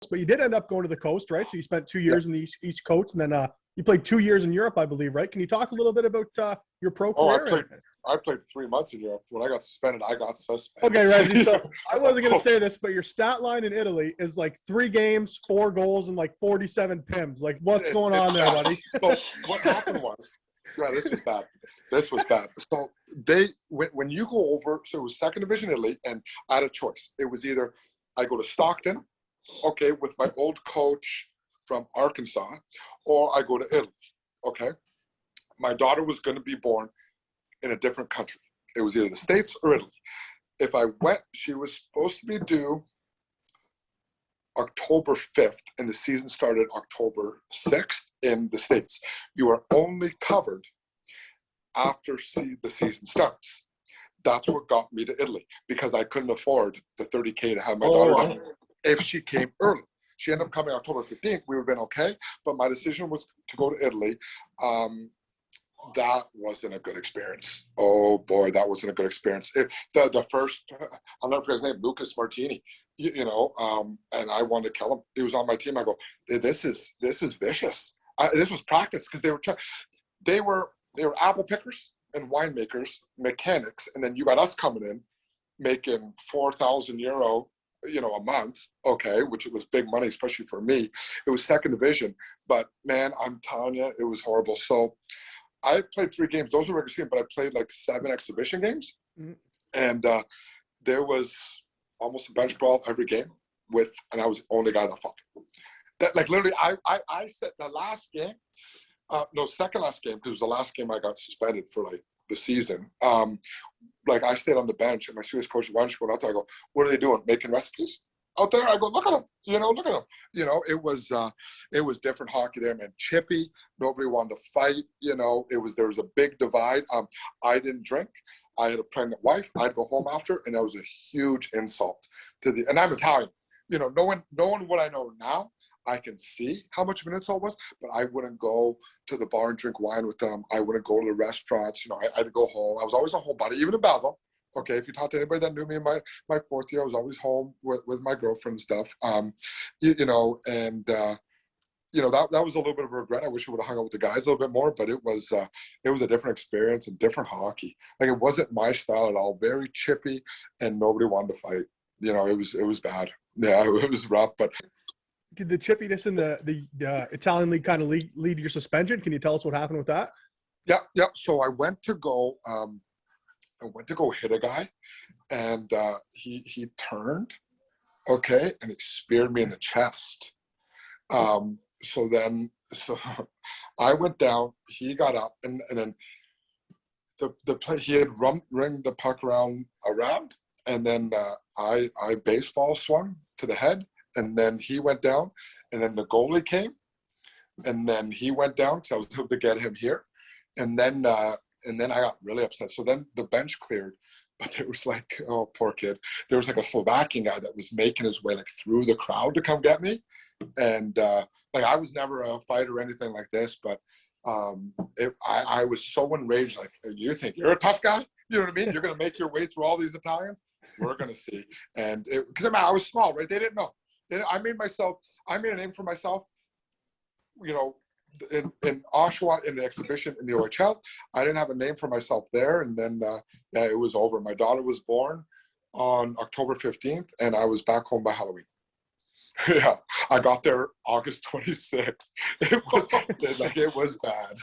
but you did end up going to the coast, right? So you spent 2 years in the East Coast, and then you played 2 years in Europe, I believe, right? Can you talk a little bit about your pro career? I played 3 months in Europe. When I got suspended, I got suspended. Okay, Renzi, so I wasn't going to say this, but your stat line in Italy is like 3 games, 4 goals, and like 47 PIMs. Like, what's going on there, buddy? So what happened was, this was bad. This was bad. So when you go over, so it was second division Italy, and I had a choice. It was either I go to Stockton, okay, with my old coach from Arkansas, or I go to Italy, okay? My daughter was going to be born in a different country. It was either the States or Italy. If I went, she was supposed to be due October 5th, and the season started October 6th in the States. You are only covered after the season starts. That's what got me to Italy, because I couldn't afford the $30K to have my daughter done if she came early. She ended up coming October 15th. We would have been okay, but my decision was to go to Italy. That wasn't a good experience. Oh boy, that wasn't a good experience. The first, I'll never forget his name, Lucas Martini. And I wanted to kill him. He was on my team. I go, this is vicious. This was practice, because they were apple pickers and winemakers, mechanics, and then you got us coming in making €4,000 a month, okay, which was big money, especially for me. It was second division, but man, I'm telling you, it was horrible. So I played 3 games. Those were regular season, but I played like 7 exhibition games. Mm-hmm. And there was almost a bench brawl every game and I was the only guy that fought. That, like, literally, I said the last game, second last game, because it was the last game I got suspended for like the season. Like, I stayed on the bench, and my serious coach, why don't you go out there? I go, what are they doing? Making recipes out there? I go, look at them. Look at them. It was different hockey there, man. Chippy. Nobody wanted to fight. There was a big divide. I didn't drink. I had a pregnant wife. I'd go home after, and that was a huge insult and I'm Italian. Knowing what I know now, I can see how much of an insult it was, but I wouldn't go to the bar and drink wine with them. I wouldn't go to the restaurants. I'd go home. I was always a homebody, even in Belleville. Okay, if you talk to anybody that knew me in my 4th year, I was always home with my girlfriend and stuff. That was a little bit of a regret. I wish I would have hung out with the guys a little bit more, but it was a different experience and different hockey. Like, it wasn't my style at all. Very chippy, and nobody wanted to fight. It was bad. Yeah, it was rough, but. Did the chippiness in the Italian league kind of lead to your suspension? Can you tell us what happened with that? Yeah. So I went to go hit a guy, and he turned, okay, and he speared me in the chest. So I went down. He got up, and then the play. He had ringed the puck around, and then I baseball swung to the head. And then he went down, and then the goalie came, and then he went down because I was able to get him here, and then I got really upset. So then the bench cleared, but there was like, oh, poor kid. There was like a Slovakian guy that was making his way like through the crowd to come get me, and like, I was never a fighter or anything like this, but I was so enraged. Like, you think you're a tough guy? You know what I mean? You're gonna make your way through all these Italians? We're gonna see. And because I was small, right? They didn't know. I made a name for myself, in Oshawa, in the exhibition in the OHL. I didn't have a name for myself there. And then, it was over. My daughter was born on October 15th, and I was back home by Halloween. Yeah, I got there August 26th. It was bad.